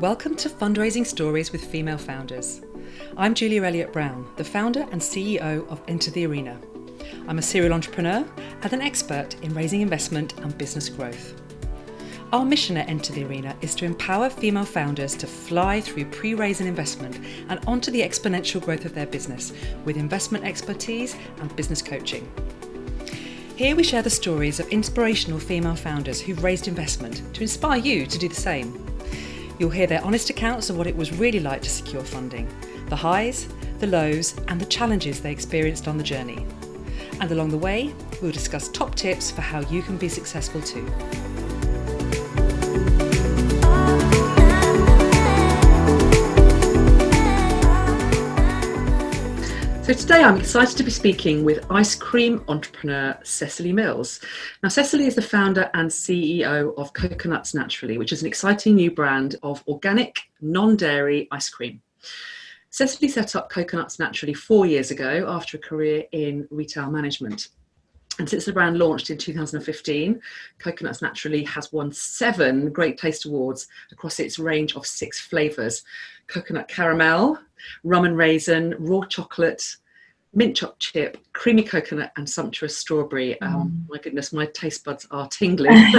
Welcome to Fundraising Stories with Female Founders. I'm Julia Elliott-Brown, the founder and CEO of Enter the Arena. I'm a serial entrepreneur and an expert in raising investment and business growth. Our mission at Enter the Arena is to empower female founders to fly through pre-raise and investment and onto the exponential growth of their business with investment expertise and business coaching. Here we share the stories of inspirational female founders who've raised investment to inspire you to do the same. You'll hear their honest accounts of what it was really like to secure funding, the highs, the lows, and the challenges they experienced on the journey. And along the way, we'll discuss top tips for how you can be successful too. So today I'm excited to be speaking with ice cream entrepreneur Cecily Mills. Now Cecily is the founder and CEO of Coconuts Naturally, which is an exciting new brand of organic, non-dairy ice cream. Cecily set up Coconuts Naturally 4 years ago after a career in retail management. And since the brand launched in 2015, Coconuts Naturally has won 7 Great Taste Awards across its range of 6 flavours: coconut caramel, rum and raisin, raw chocolate, mint choc chip, creamy coconut, and sumptuous strawberry. My goodness, my taste buds are tingling.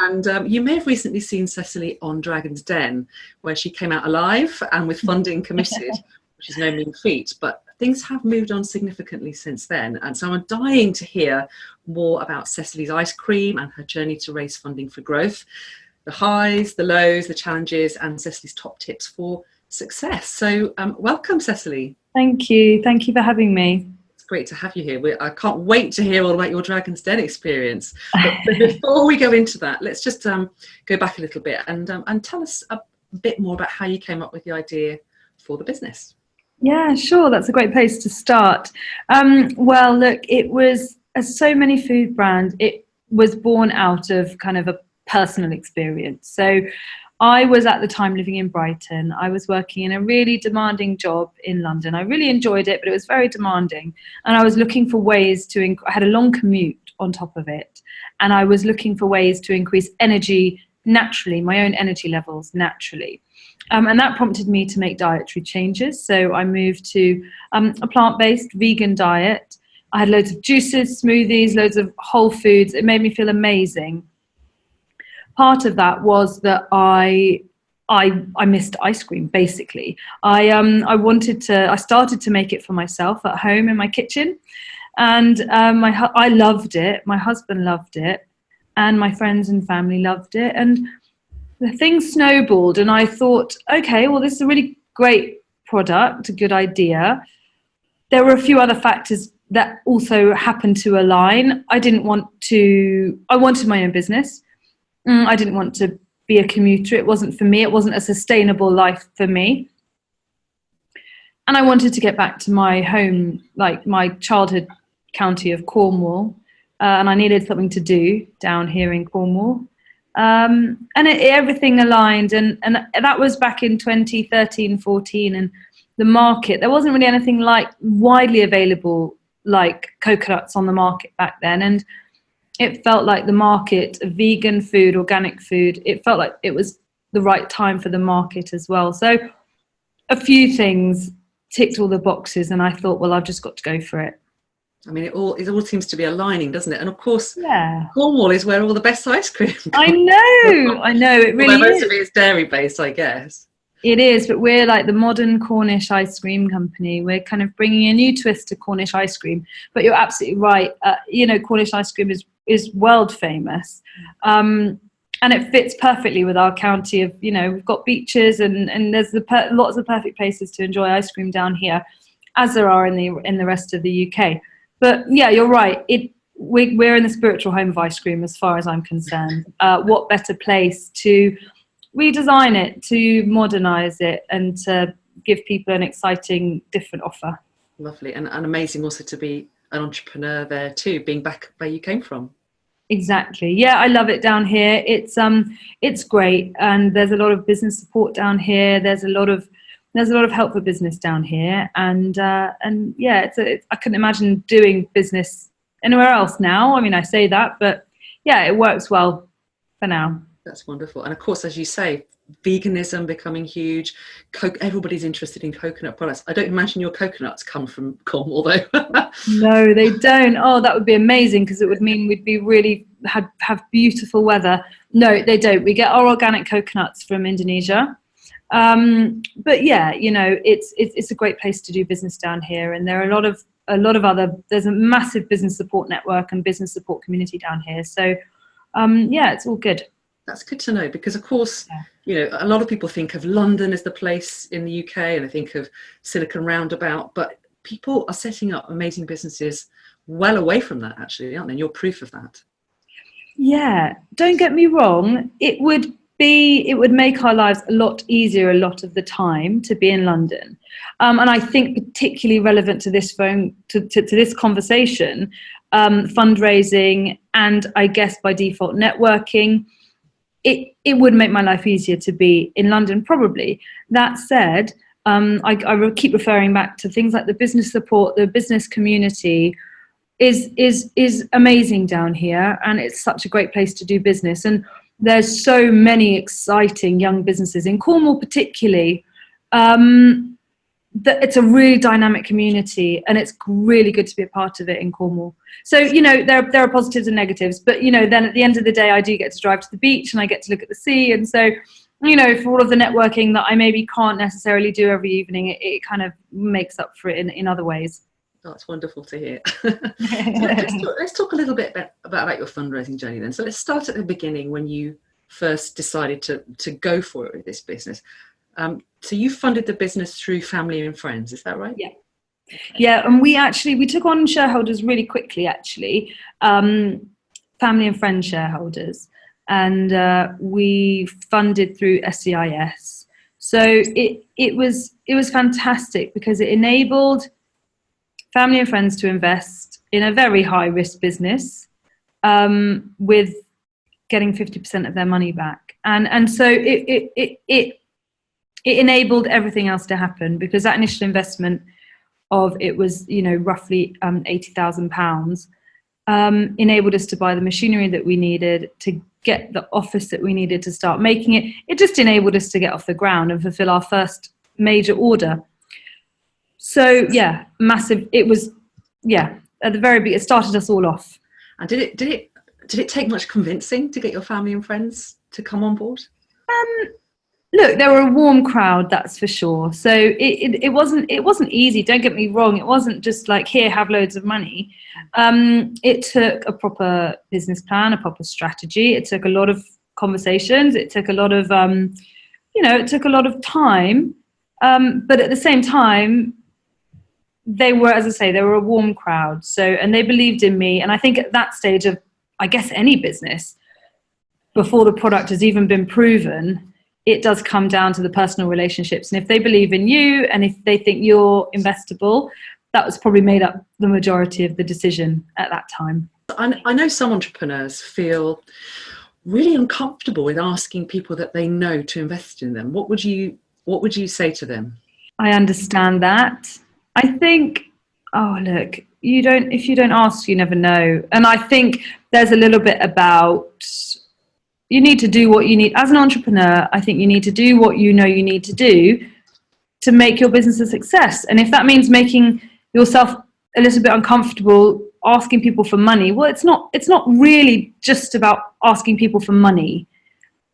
And you may have recently seen Cecily on Dragon's Den, where she came out alive and with funding committed, which is no mean feat, but things have moved on significantly since then. And so I'm dying to hear more about Cecily's ice cream and her journey to raise funding for growth, the highs, the lows, the challenges, and Cecily's top tips for success. So welcome, Cecily. Thank you. Thank you for having me. It's great to have you here. I can't wait to hear all about your Dragon's Den experience. But before we go into that, let's just go back a little bit and tell us a bit more about how you came up with the idea for the business. Yeah, sure. That's a great place to start. Well, look, it was, as so many food brands, it was born out of kind of a personal experience. So I was at the time living in Brighton. I was working in a really demanding job in London. I really enjoyed it, but it was very demanding. And I was looking for ways to, I had a long commute on top of it. And I was looking for ways to increase energy naturally, my own energy levels naturally. And that prompted me to make dietary changes. So I moved to a plant-based vegan diet. I had loads of juices, smoothies, loads of whole foods. It made me feel amazing. Part of that was that I missed ice cream, basically. I started to make it for myself at home in my kitchen, and I loved it. My husband loved it, and my friends and family loved it, and the thing snowballed. And I thought, okay, well, this is a really great product, a good idea. There were a few other factors that also happened to align. I wanted my own business. I didn't want to be a commuter. It wasn't for me. It wasn't a sustainable life for me. And I wanted to get back to my home, like my childhood county of Cornwall. And I needed something to do down here in Cornwall. Everything aligned. And that was back in 2013, 14. And the market, there wasn't really anything like widely available like coconuts on the market back then. And it felt like the market of vegan food, organic food, it felt like it was the right time for the market as well. So a few things ticked all the boxes, and I thought, well, I've just got to go for it. I mean, it all seems to be aligning, doesn't it? And of course, yeah, Cornwall is where all the best ice cream comes. I know, it really is. Most of it is dairy-based, I guess. It is, but we're like the modern Cornish ice cream company. We're kind of bringing a new twist to Cornish ice cream. But you're absolutely right. Cornish ice cream is world famous. And it fits perfectly with our county of, we've got beaches and there's lots of perfect places to enjoy ice cream down here, as there are in the rest of the UK. But yeah, you're right. We're in the spiritual home of ice cream as far as I'm concerned. What better place to redesign it, to modernise it, and to give people an exciting, different offer. Lovely, and amazing also to be an entrepreneur there too, being back where you came from. Exactly. Yeah, I love it down here. It's great, and there's a lot of business support down here. There's a lot of help for business down here, and yeah, I couldn't imagine doing business anywhere else now. I mean, I say that, but yeah, it works well for now. That's wonderful. And of course, as you say, veganism becoming huge. Everybody's interested in coconut products. I don't imagine your coconuts come from Cornwall, though. No, they don't. Oh, that would be amazing, because it would mean we'd be really have beautiful weather. No, they don't. We get our organic coconuts from Indonesia. But yeah, you know, it's a great place to do business down here, and there are a lot of other. There's a massive business support network and business support community down here. So yeah, it's all good. That's good to know, because of course, you know, a lot of people think of London as the place in the UK, and they think of Silicon Roundabout, but people are setting up amazing businesses well away from that, actually, aren't they? And you're proof of that. Yeah, don't get me wrong. It would make our lives a lot easier a lot of the time to be in London. And I think particularly relevant to this to this conversation, fundraising, and I guess by default networking, it would make my life easier to be in London, probably. That said, I keep referring back to things like the business support, the business community is amazing down here, and it's such a great place to do business. And there's so many exciting young businesses in Cornwall, particularly. That it's a really dynamic community, and it's really good to be a part of it in Cornwall. So, you know, there are positives and negatives, but, you know, then at the end of the day, I do get to drive to the beach and I get to look at the sea. And so, you know, for all of the networking that I maybe can't necessarily do every evening, it kind of makes up for it in other ways. That's wonderful to hear. So let's talk a little bit about your fundraising journey then. So let's start at the beginning, when you first decided to go for it with this business. So you funded the business through family and friends, is that right? Yeah. Yeah, and we took on shareholders really quickly, actually, family and friend shareholders, and we funded through SEIS. So it was fantastic, because it enabled family and friends to invest in a very high risk business, with getting 50% of their money back, and so it enabled everything else to happen, because that initial investment of it was, you know, roughly £80,000, enabled us to buy the machinery that we needed, to get the office that we needed to start making it. It just enabled us to get off the ground and fulfill our first major order. So yeah, massive. It was, yeah, at the very beginning, it started us all off. And did it take much convincing to get your family and friends to come on board? Look, they were a warm crowd, that's for sure. So it wasn't easy. Don't get me wrong. It wasn't just like, here, have loads of money. It took a proper business plan, a proper strategy. It took a lot of conversations. It took a lot of, it took a lot of time. But at the same time, they were, as I say, they were a warm crowd. So, and they believed in me. And I think at that stage of, I guess, any business, before the product has even been proven, it does come down to the personal relationships. And if they believe in you, and if they think you're investable, that was probably made up the majority of the decision at that time. I know some entrepreneurs feel really uncomfortable with asking people that they know to invest in them. What would you say to them? I understand that. I think, look, if you don't ask, you never know. And I think there's a little bit about, you need to do what you need. As an entrepreneur, I think you need to do what you know you need to do to make your business a success. And if that means making yourself a little bit uncomfortable asking people for money, well, it's not really just about asking people for money.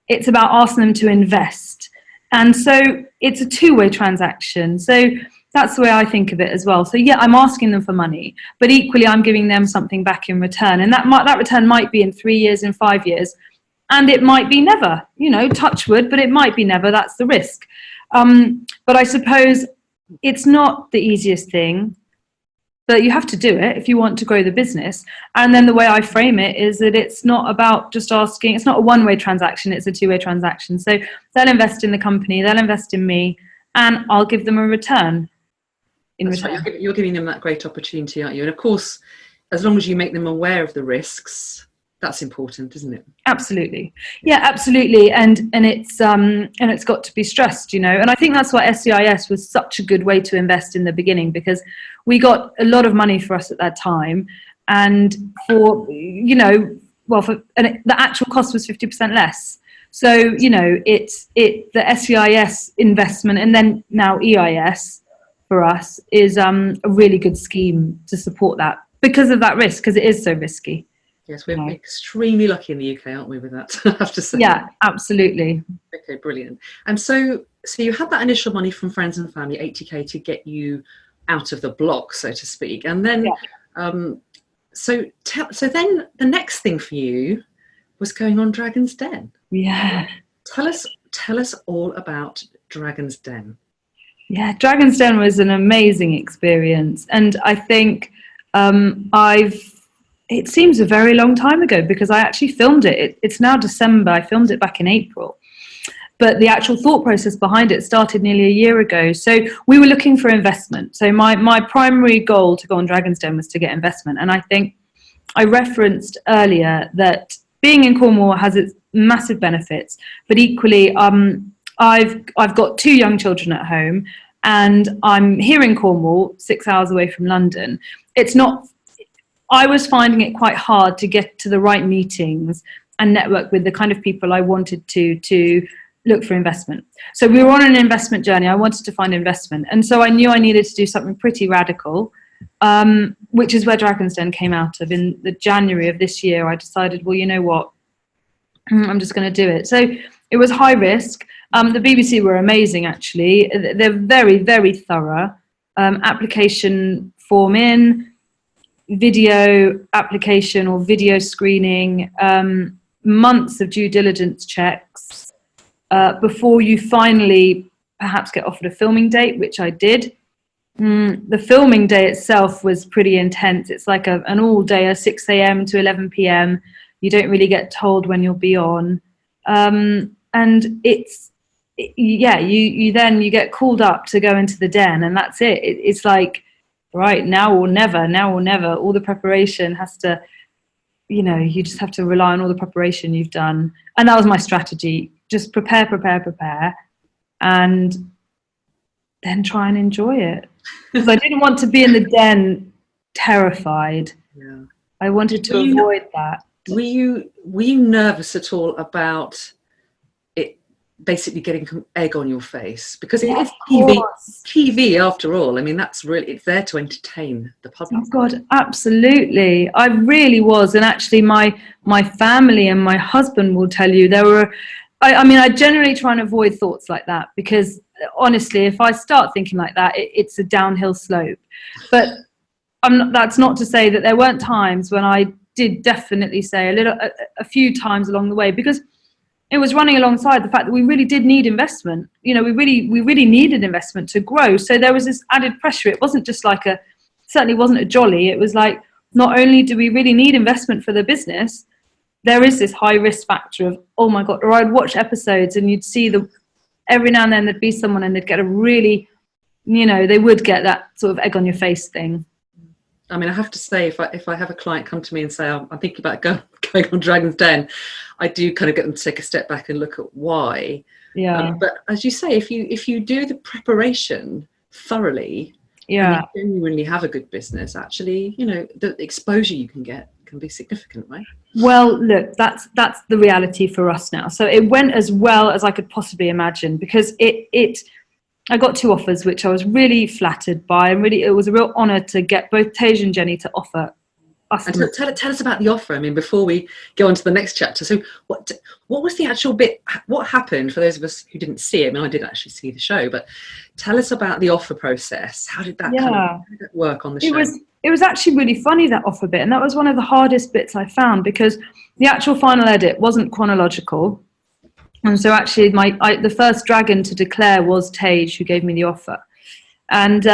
It's about asking them to invest. And so it's a two-way transaction. So that's the way I think of it as well. So yeah, I'm asking them for money, but equally I'm giving them something back in return. And that return might be in 3 years, in 5 years. And it might be never, touch wood, but it might be never. That's the risk. But I suppose it's not the easiest thing, but you have to do it if you want to grow the business. And then the way I frame it is that it's not about just asking. It's not a one-way transaction. It's a two-way transaction. So they'll invest in the company, they'll invest in me, and I'll give them a return. Right. You're giving them that great opportunity, aren't you? And of course, as long as you make them aware of the risks, that's important, isn't it? Absolutely. Yeah, absolutely. And it's got to be stressed, And I think that's why SEIS was such a good way to invest in the beginning, because we got a lot of money for us at that time. And the actual cost was 50% less. So, you know, it's the SEIS investment and then now EIS for us is a really good scheme to support that because of that risk, because it is so risky. Yes, we're extremely lucky in the UK, aren't we, with that? I have to say. Yeah, absolutely. Okay, brilliant. And so you had that initial money from friends and family, 80k, to get you out of the block, so to speak. And then, so then the next thing for you was going on Dragon's Den. Yeah. Tell us all about Dragon's Den. Yeah, Dragon's Den was an amazing experience, and I think it seems a very long time ago because I actually filmed it. It's now December. I filmed it back in April. But the actual thought process behind it started nearly a year ago. So we were looking for investment. So my primary goal to go on Dragon's Den was to get investment. And I think I referenced earlier that being in Cornwall has its massive benefits. But equally, I've got 2 young children at home and I'm here in Cornwall, 6 hours away from London. I was finding it quite hard to get to the right meetings and network with the kind of people I wanted to look for investment. So we were on an investment journey. I wanted to find investment. And so I knew I needed to do something pretty radical, which is where Dragon's Den came out of. In the January of this year, I decided, well, you know what? I'm just going to do it. So it was high risk. The BBC were amazing, actually. They're very, very thorough. Application form in, video application or video screening, months of due diligence checks before you finally perhaps get offered a filming date, which I did. The filming day itself was pretty intense. It's like an all day, 6 a.m. to 11 p.m. You don't really get told when you'll be on. And you get called up to go into the den, and that's it. It's like, right, now or never. All the preparation has to, you just have to rely on all the preparation you've done. And that was my strategy. Just prepare, and then try and enjoy it. Because I didn't want to be in the den terrified. Yeah. I wanted to avoid that. Were you nervous at all about it basically getting egg on your face? Because it is TV after all. I mean, it's there to entertain the public. Oh God, absolutely. I really was. And actually my family and my husband will tell you I generally try and avoid thoughts like that because honestly, if I start thinking like that, it's a downhill slope. But that's not to say that there weren't times when I did definitely say a few times along the way, because it was running alongside the fact that we really did need investment. We really needed investment to grow. So there was this added pressure. It wasn't just certainly wasn't a jolly. It was like, not only do we really need investment for the business, there is this high risk factor of, oh my God, or I'd watch episodes and you'd see every now and then there'd be someone and they'd get a really, they would get that sort of egg on your face thing. I mean, I have to say, if I have a client come to me and say, I'm thinking about going on Dragon's Den, I do kind of get them to take a step back and look at why. Yeah. But as you say, if you do the preparation thoroughly, and you genuinely have a good business, actually, the exposure you can get can be significant, right? Well, look, that's the reality for us now. So it went as well as I could possibly imagine, because I got 2 offers, which I was really flattered by, and really it was a real honour to get both Tej and Jenny to offer us. And tell us about the offer. I mean, before we go on to the next chapter. So what was the actual bit? What happened for those of us who didn't see it? I mean, I did actually see the show, but tell us about the offer process. How did that work on the show? It was actually really funny, that offer bit, and that was one of the hardest bits I found, because the actual final edit wasn't chronological. And so actually the first dragon to declare was Tej, who gave me the offer. And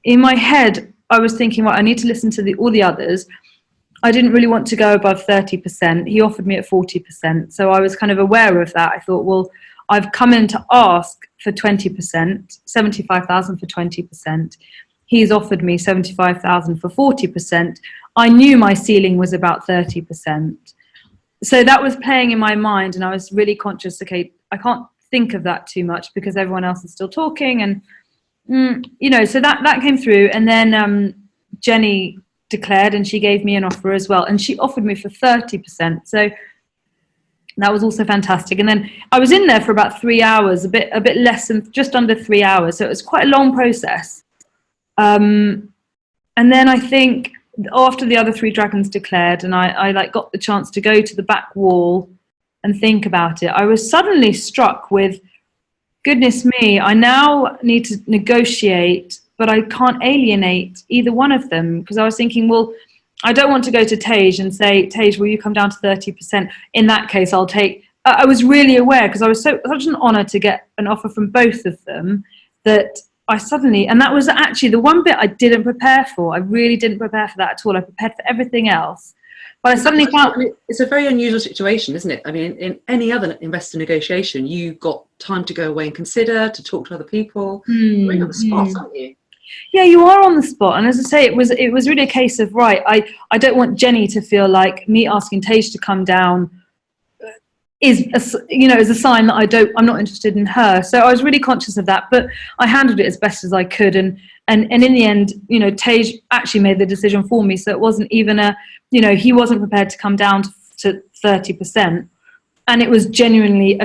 in my head, I was thinking, well, I need to listen to all the others. I didn't really want to go above 30%. He offered me at 40%. So I was kind of aware of that. I thought, well, I've come in to ask for 20%, 75,000 for 20%. He's offered me 75,000 for 40%. I knew my ceiling was about 30%. So that was playing in my mind, and I was really conscious, okay, I can't think of that too much because everyone else is still talking. And, so that came through. And then Jenny declared, and she gave me an offer as well. And she offered me for 30%. So That was also fantastic. And then I was in there for about 3 hours, a bit less than, just under 3 hours. So it was quite a long process. And then I think after the other three dragons declared, and I like got the chance to go to the back wall and think about it, I was suddenly struck with, goodness me, I now need to negotiate, but I can't alienate either one of them, because I was thinking, well, I don't want to go to Tej and say, Tej, will you come down to 30%? In that case, I'll take. I was really aware, because I was such an honour to get an offer from both of them, that I suddenly, and that was actually the one bit I didn't prepare for. I really didn't prepare for that at all. I prepared for everything else. But I suddenly found... I mean, it's a very unusual situation, isn't it? I mean, in any other investor negotiation, you got time to go away and consider, to talk to other people. You're on the spot, aren't you? Yeah, you are on the spot. And as I say, it was really a case of, right, I don't want Jenny to feel like me asking Tej to come down is a sign that I'm not interested in her. So I was really conscious of that, but I handled it as best as I could. And in the end, Tej actually made the decision for me. So it wasn't even he wasn't prepared to come down to 30%. And it was genuinely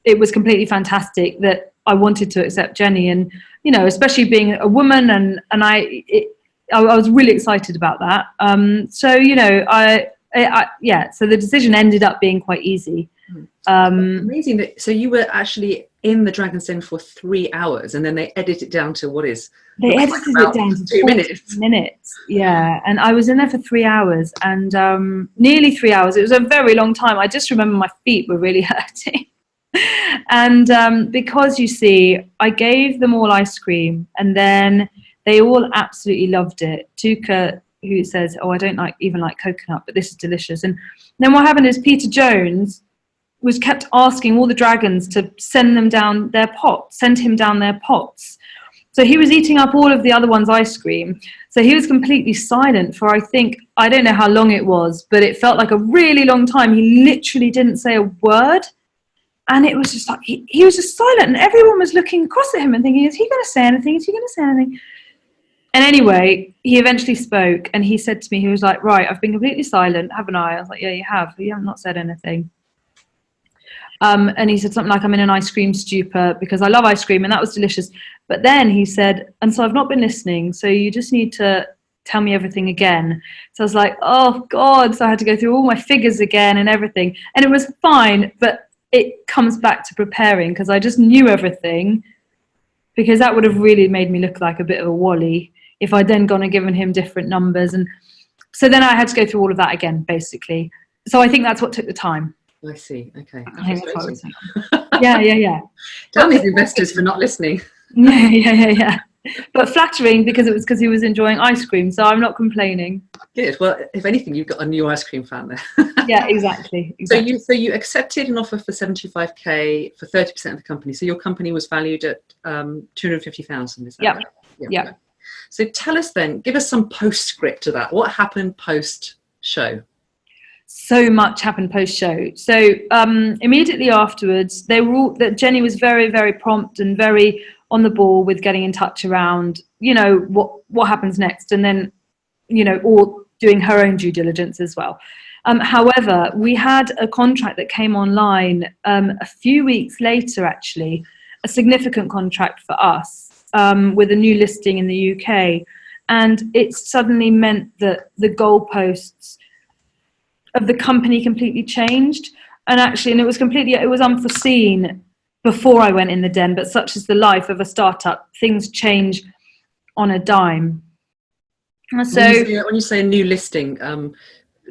it was completely fantastic that I wanted to accept Jenny, and especially being a woman, and I was really excited about that. So so the decision ended up being quite easy. Amazing. So you were actually in the Dragon's Den for 3 hours, and then they edited it down to They edited it down to 2 minutes. Yeah, and I was in there for 3 hours, and nearly 3 hours. It was a very long time. I just remember my feet were really hurting. And because, you see, I gave them all ice cream, and then they all absolutely loved it. Tuka, who says, oh, I don't even like coconut, but this is delicious. And then what happened is Peter Jones was kept asking all the dragons to send him down their pots. So he was eating up all of the other ones' ice cream. So he was completely silent for, I don't know how long it was, but it felt like a really long time. He literally didn't say a word. And it was just like, he was just silent, and everyone was looking across at him and thinking, is he going to say anything? Is he going to say anything? And anyway, he eventually spoke, and he said to me, he was like, right, I've been completely silent, haven't I? I was like, yeah, you have. You have not said anything. And he said something like, I'm in an ice cream stupor because I love ice cream, and that was delicious. But then he said, and so I've not been listening, so you just need to tell me everything again. So I was like, oh, God. So I had to go through all my figures again and everything. And it was fine, but it comes back to preparing, because I just knew everything, because that would have really made me look like a bit of a wally if I'd then gone and given him different numbers. And so then I had to go through all of that again, basically. So I think that's what took the time. I see. Okay. Yeah. Damn these investors for not listening. Yeah. But flattering, because it was because he was enjoying ice cream, so I'm not complaining. Good. Well, if anything, you've got a new ice cream fan there. Yeah, exactly. So you accepted an offer for 75k for 30% of the company. So your company was valued at 250,000. Is that right? Yeah. So tell us then, give us some postscript to that. What happened post show? So much happened post show. So immediately afterwards, that Jenny was very, very prompt and very on the ball with getting in touch around, what happens next, and then, or doing her own due diligence as well. However, we had a contract that came online a few weeks later, actually, a significant contract for us with a new listing in the UK. And it suddenly meant that the goalposts of the company completely changed. And it was unforeseen before I went in the den, but such is the life of a startup. Things change on a dime. So when you say a new listing,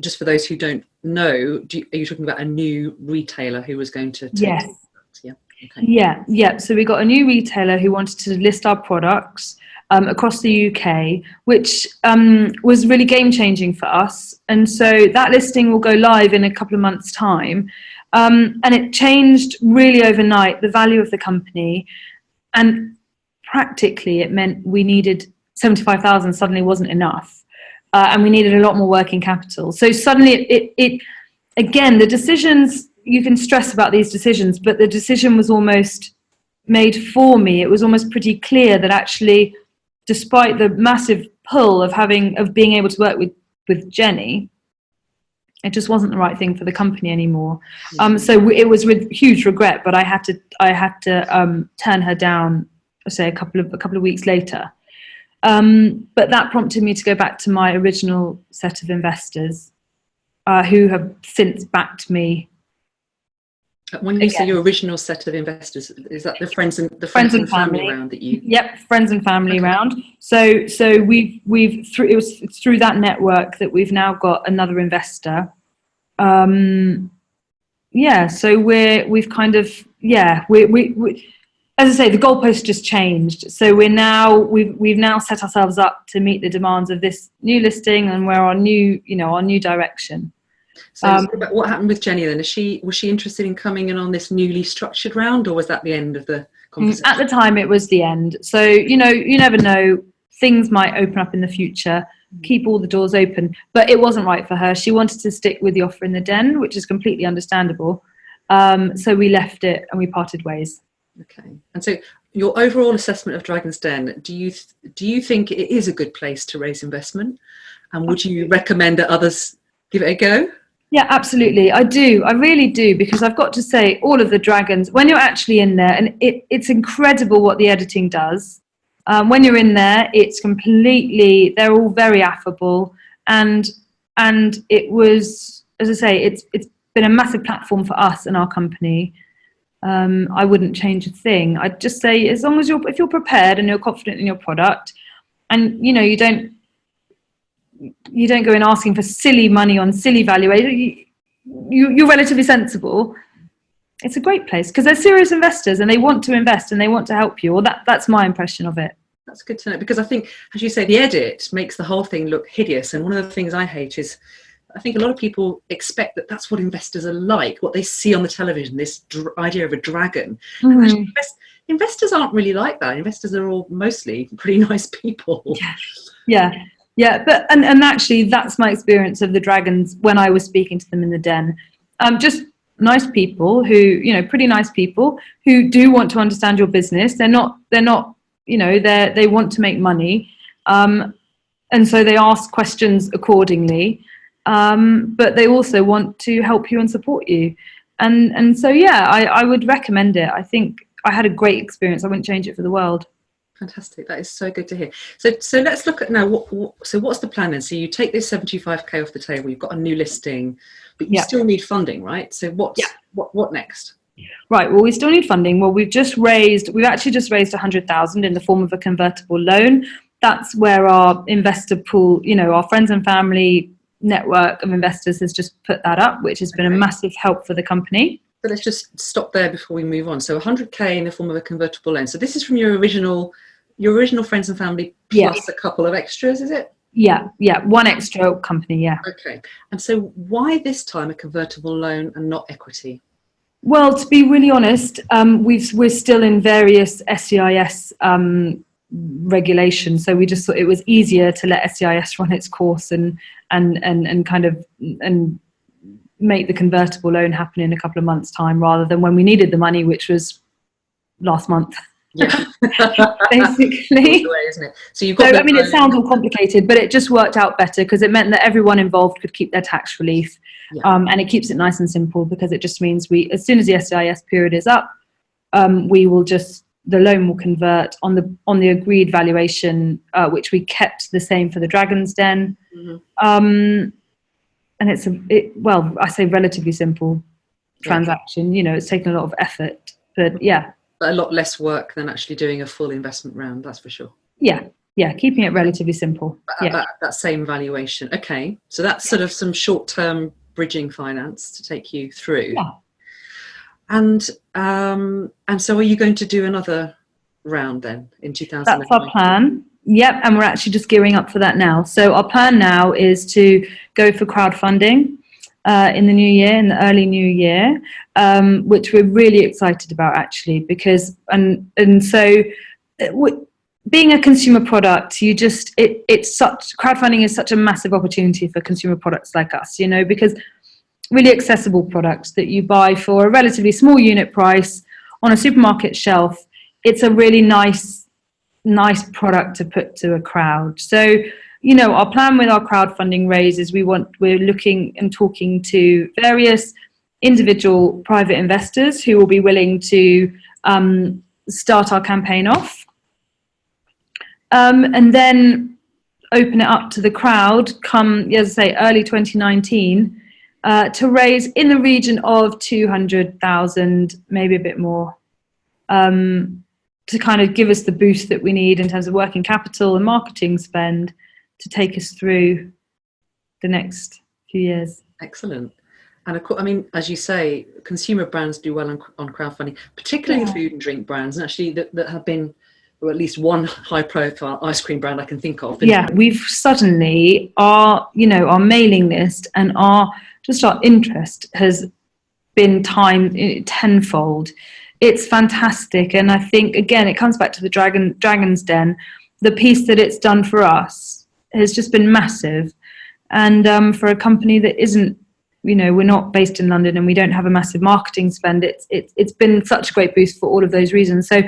just for those who don't know, are you talking about a new retailer who was going to take? Yes. Yeah. Okay. Yeah. So we got a new retailer who wanted to list our products across the UK, which was really game changing for us. And so that listing will go live in a couple of months' time. And it changed really overnight the value of the company. And practically it meant we needed 75,000 suddenly wasn't enough. And we needed a lot more working capital. So suddenly it again, the decisions, you can stress about these decisions, but the decision was almost made for me. It was almost pretty clear that actually, despite the massive pull of being able to work with Jenny, It just wasn't the right thing for the company anymore. So it was with huge regret, but I had to turn her down, say a couple of weeks later. But that prompted me to go back to my original set of investors, who have since backed me. When you say your original set of investors, is that the friends and family round that you? Yep, friends and family round. So we've it was through that network that we've now got another investor. So we've kind of we as I say, the goalpost just changed. So we've now set ourselves up to meet the demands of this new listing, and we're our new direction. So what happened with Jenny then? Was she interested in coming in on this newly structured round, or was that the end of the conversation? At the time, it was the end. So, you never know. Things might open up in the future. Keep all the doors open. But it wasn't right for her. She wanted to stick with the offer in the den, which is completely understandable. So we left it and we parted ways. Okay. And so your overall assessment of Dragon's Den, do you think it is a good place to raise investment? And would you recommend that others give it a go? Yeah, absolutely. I do. I really do, because I've got to say, all of the dragons, when you're actually in there, and it's incredible what the editing does. When you're in there, it's completely, they're all very affable. And it was, as I say, it's been a massive platform for us and our company. I wouldn't change a thing. I'd just say, as long as if you're prepared and you're confident in your product, and you don't go in asking for silly money on silly valuation, you're relatively sensible. It's a great place because they're serious investors and they want to invest and they want to help you. Well, that's my impression of it. That's good to know, because I think, as you say, the edit makes the whole thing look hideous. And one of the things I hate is, I think a lot of people expect that that's what investors are like, what they see on the television, this idea of a dragon. And actually, investors aren't really like that. Investors are all mostly pretty nice people. Yeah, but and actually that's my experience of the dragons when I was speaking to them in the den. Just nice people who, pretty nice people who do want to understand your business. They're not, they want to make money. And so they ask questions accordingly. But they also want to help you and support you. And so, I would recommend it. I think I had a great experience. I wouldn't change it for the world. Fantastic. That is so good to hear. So let's look at now. What's the plan then? So you take this 75k off the table. You've got a new listing, but you still need funding, right? So what next? Right. Well, we still need funding. Well, we've actually just raised 100,000 in the form of a convertible loan. That's where our investor pool, our friends and family network of investors has just put that up, which has been a massive help for the company. But let's just stop there before we move on. So 100k in the form of a convertible loan. So this is from your original friends and family plus a couple of extras, is it? Yeah. One extra company, yeah. Okay. And so why this time a convertible loan and not equity? Well, to be really honest, we're still in various SCIS regulations. So we just thought it was easier to let SCIS run its course and make the convertible loan happen in a couple of months' time rather than when we needed the money, which was last month. Yeah. Basically. The way, isn't it? So you've got it sounds all complicated, but it just worked out better because it meant that everyone involved could keep their tax relief. And it keeps it nice and simple because it just means as soon as the SCIS period is up, the loan will convert on the agreed valuation, which we kept the same for the Dragon's Den. Mm-hmm. And I say relatively simple transaction. It's taken a lot of effort, but But a lot less work than actually doing a full investment round, that's for sure. Yeah, keeping it relatively simple. That same valuation. Okay, so that's sort of some short-term bridging finance to take you through. Yeah. And so are you going to do another round then in 2019? That's our plan. Yep, and we're actually just gearing up for that now. So our plan now is to go for crowdfunding in the new year, in the early new year, which we're really excited about actually, because being a consumer product, crowdfunding is such a massive opportunity for consumer products like us, because really accessible products that you buy for a relatively small unit price on a supermarket shelf. It's a really nice product to put to a crowd. So, our plan with our crowdfunding raise is we're looking and talking to various individual private investors who will be willing to start our campaign off, and then open it up to the crowd come, as I say, early 2019, to raise in the region of 200,000, maybe a bit more, to kind of give us the boost that we need in terms of working capital and marketing spend to take us through the next few years. Excellent. And of course, I mean, as you say, consumer brands do well on crowdfunding, particularly food and drink brands, and actually that have been, or at least one high-profile ice cream brand I can think of. Yeah, we've suddenly our mailing list and our interest has been timed tenfold. It's fantastic, and I think again it comes back to the Dragon's Den. The piece that it's done for us has just been massive, and for a company that isn't, we're not based in London and we don't have a massive marketing spend, it's been such a great boost for all of those reasons. So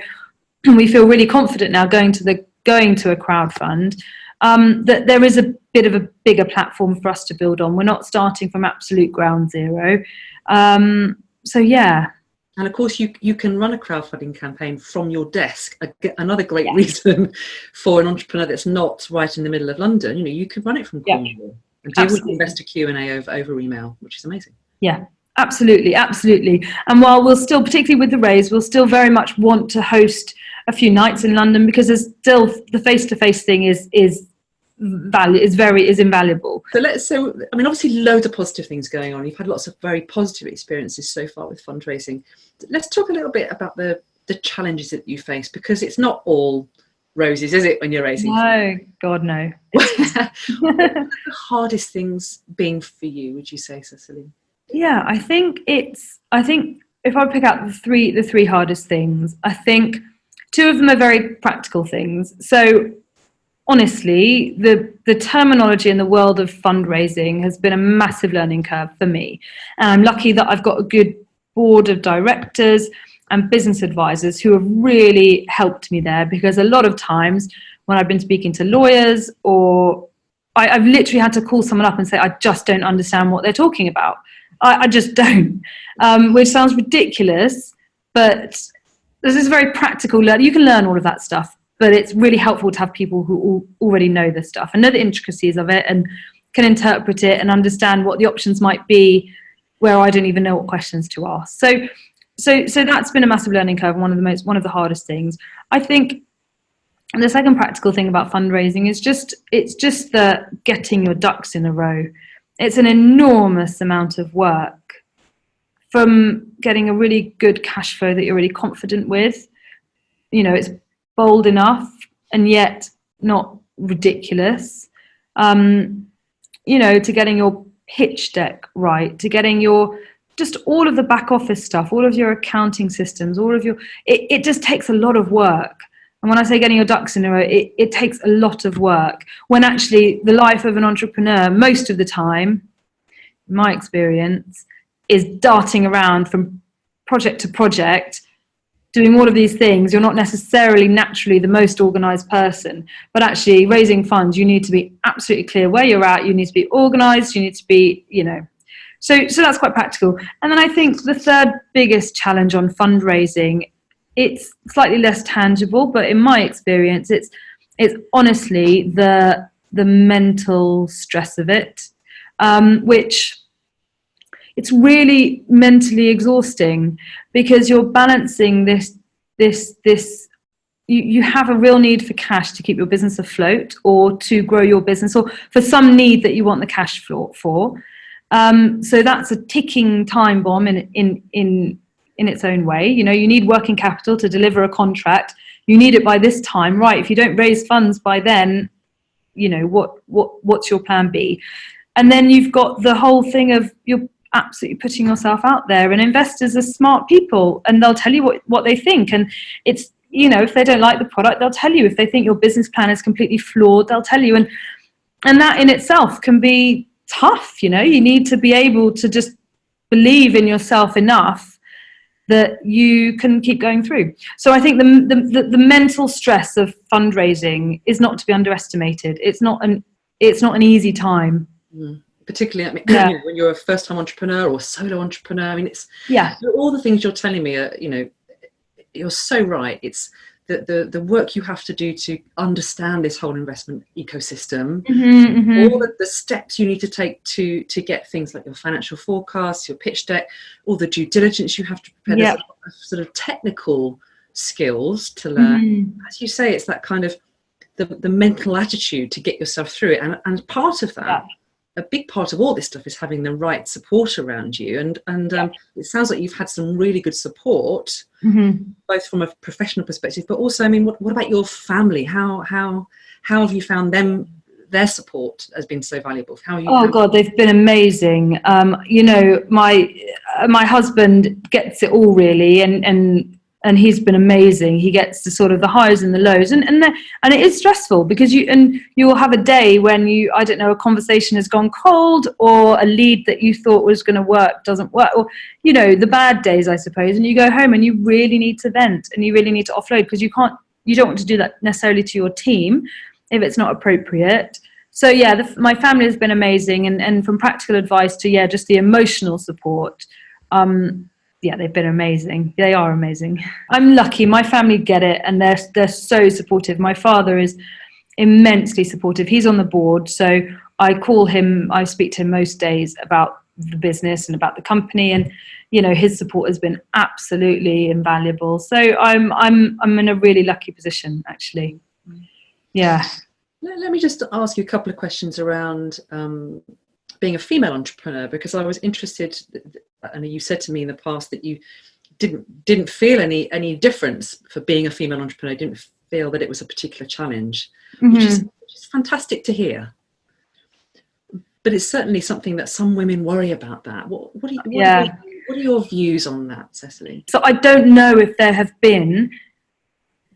we feel really confident now going to a crowdfund, that there is a bit of a bigger platform for us to build on. We're not starting from absolute ground zero. So yeah. And of course, you can run a crowdfunding campaign from your desk. Another great reason for an entrepreneur that's not right in the middle of London. You can run it from Cornwall and deal with investor Q&A over email, which is amazing. Yeah, absolutely. And while we'll still, particularly with the raise, we'll still very much want to host a few nights in London, because there's still the face-to-face thing is invaluable. So I mean, obviously loads of positive things going on. You've had lots of very positive experiences so far with fundraising. Let's talk a little bit about the challenges that you face, because it's not all roses, is it, when you're raising? No, God, no. What are the hardest things being for you, would you say, Cecily? Yeah, I think if I pick out the three hardest things, I think two of them are very practical things. So honestly, the terminology in the world of fundraising has been a massive learning curve for me. And I'm lucky that I've got a good board of directors and business advisors who have really helped me there, because a lot of times when I've been speaking to lawyers, or I've literally had to call someone up and say, I just don't understand what they're talking about. I just don't, which sounds ridiculous, but this is very practical. You can learn all of that stuff, but it's really helpful to have people who already know this stuff and know the intricacies of it and can interpret it and understand what the options might be where I don't even know what questions to ask. So that's been a massive learning curve, one of the hardest things. I think the second practical thing about fundraising is it's just the getting your ducks in a row. It's an enormous amount of work, from getting a really good cash flow that you're really confident with. It's bold enough and yet not ridiculous. To getting your pitch deck right, to getting just all of the back office stuff, all of your accounting systems, it just takes a lot of work. And when I say getting your ducks in a row, it takes a lot of work, when actually the life of an entrepreneur, most of the time, in my experience, is darting around from project to project, doing all of these things. You're not necessarily naturally the most organized person, but actually raising funds, you need to be absolutely clear where you're at. You need to be organized. You need to be, so that's quite practical. And then I think the third biggest challenge on fundraising, it's slightly less tangible, but in my experience, it's honestly the mental stress of it, which it's really mentally exhausting, because you're balancing this. You have a real need for cash to keep your business afloat, or to grow your business, or for some need that you want the cash flow for. So that's a ticking time bomb in its own way. You need working capital to deliver a contract. You need it by this time, right? If you don't raise funds by then, what's your plan B? And then you've got the whole thing of you're absolutely putting yourself out there, and investors are smart people, and they'll tell you what they think. And it's, if they don't like the product, they'll tell you. If they think your business plan is completely flawed, they'll tell you. And that in itself can be tough. You need to be able to just believe in yourself enough that you can keep going through. So I think the mental stress of fundraising is not to be underestimated. It's not it's not an easy time. Particularly, I mean, you know, when you're a first-time entrepreneur or solo entrepreneur. I mean, it's all the things you're telling me are, you know, you're so right. It's the work you have to do to understand this whole investment ecosystem, all the steps you need to take to get things like your financial forecasts, your pitch deck, all the due diligence you have to prepare. There's a sort of technical skills to learn. As you say, it's that kind of the mental attitude to get yourself through it, and part of that, a big part of all this stuff is having the right support around you, and it sounds like you've had some really good support, both from a professional perspective, but also, I mean, what about your family? How have you found their support has been so valuable? God, they've been amazing. You know, my husband gets it all really, and he's been amazing. He gets the sort of the highs and the lows, and it is stressful because you will have a day when I don't know, a conversation has gone cold, or a lead that you thought was going to work doesn't work, or, you know, the bad days, I suppose, and you go home and you really need to vent and you really need to offload, because you don't want to do that necessarily to your team if it's not appropriate. So my family has been amazing, and from practical advice to just the emotional support. They've been amazing. They are amazing. I'm lucky. My family get it, and they're so supportive. My father is immensely supportive. He's on the board, so I speak to him most days about the business and about the company, and, you know, his support has been absolutely invaluable. So I'm in a really lucky position, actually. Yeah. Let me just ask you a couple of questions around being a female entrepreneur, because I was interested. I know you said to me in the past that you didn't feel any difference for being a female entrepreneur. You didn't feel that it was a particular challenge, which is fantastic to hear. But it's certainly something that some women worry about. That. What are your views on that, Cecily? So I don't know if there have been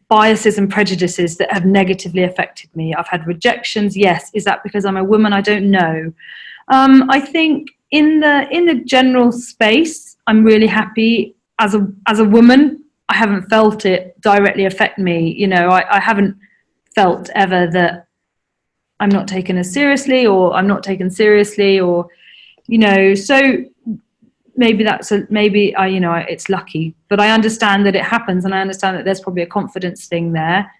biases and prejudices that have negatively affected me. I've had rejections. Yes. Is that because I'm a woman? I don't know. I think in the general space, I'm really happy as a woman. I haven't felt it directly affect me. You know, I haven't felt ever that I'm not taken as seriously, or I'm not taken seriously, or, you know, so maybe it's lucky, but I understand that it happens, and I understand that there's probably a confidence thing there.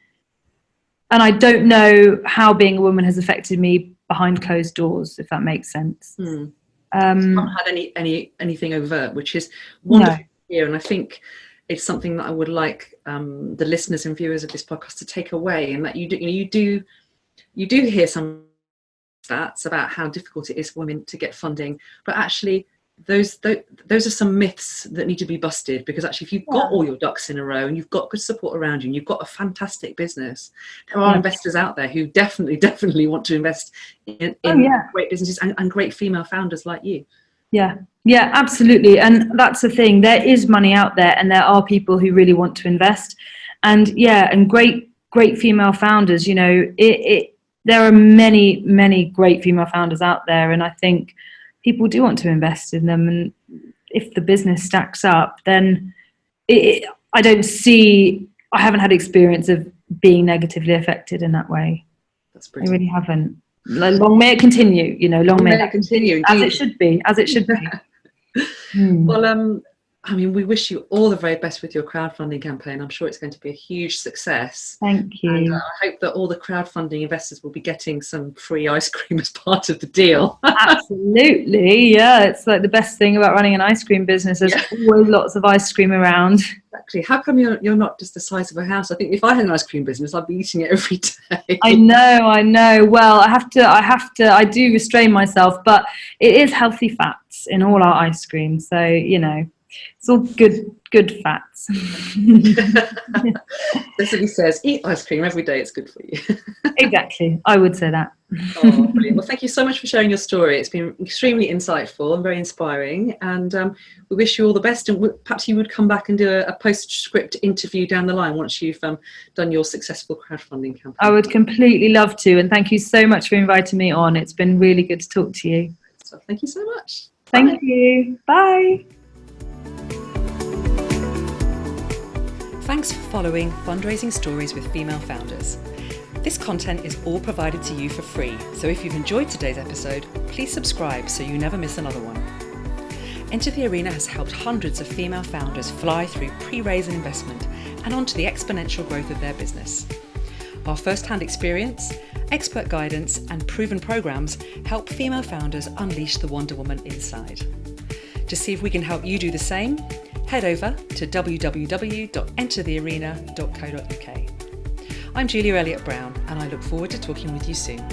And I don't know how being a woman has affected me behind closed doors, if that makes sense. I haven't had anything overt, which is wonderful to hear, and I think it's something that I would like the listeners and viewers of this podcast to take away, and that you do hear some stats about how difficult it is for women to get funding, but actually those are some myths that need to be busted, because actually if you've got all your ducks in a row and you've got good support around you and you've got a fantastic business, there are investors out there who definitely want to invest in great businesses and great female founders like you. Yeah, absolutely. And that's the thing, there is money out there, and there are people who really want to invest, and great female founders. You know, there are many great female founders out there, and I think people do want to invest in them, and if the business stacks up, then I haven't had experience of being negatively affected in that way. That's brilliant. I really haven't. Long may it continue, you know, long may it continue, as it should be. Well, I mean, we wish you all the very best with your crowdfunding campaign. I'm sure it's going to be a huge success. Thank you. And I hope that all the crowdfunding investors will be getting some free ice cream as part of the deal. Absolutely, yeah. It's like the best thing about running an ice cream business. There's always lots of ice cream around. Exactly. How come you're not just the size of a house? I think if I had an ice cream business, I'd be eating it every day. I know. Well, I do restrain myself, but it is healthy fats in all our ice cream. So, you know, it's all good fats. Cecily says, eat ice cream every day, it's good for you. Exactly, I would say that. Oh, brilliant. Well, thank you so much for sharing your story. It's been extremely insightful and very inspiring, and we wish you all the best, and perhaps you would come back and do a postscript interview down the line once you've done your successful crowdfunding campaign. I would completely love to, and thank you so much for inviting me on. It's been really good to talk to you. So thank you so much. Thank you. Bye. Thanks for following Fundraising Stories with Female Founders. This content is all provided to you for free, so if you've enjoyed today's episode, please subscribe so you never miss another one. Enter the Arena has helped hundreds of female founders fly through pre-raise and investment and onto the exponential growth of their business. Our first-hand experience, expert guidance, and proven programs help female founders unleash the Wonder Woman inside. To see if we can help you do the same, head over to www.enterthearena.co.uk. I'm Julia Elliott Brown, and I look forward to talking with you soon.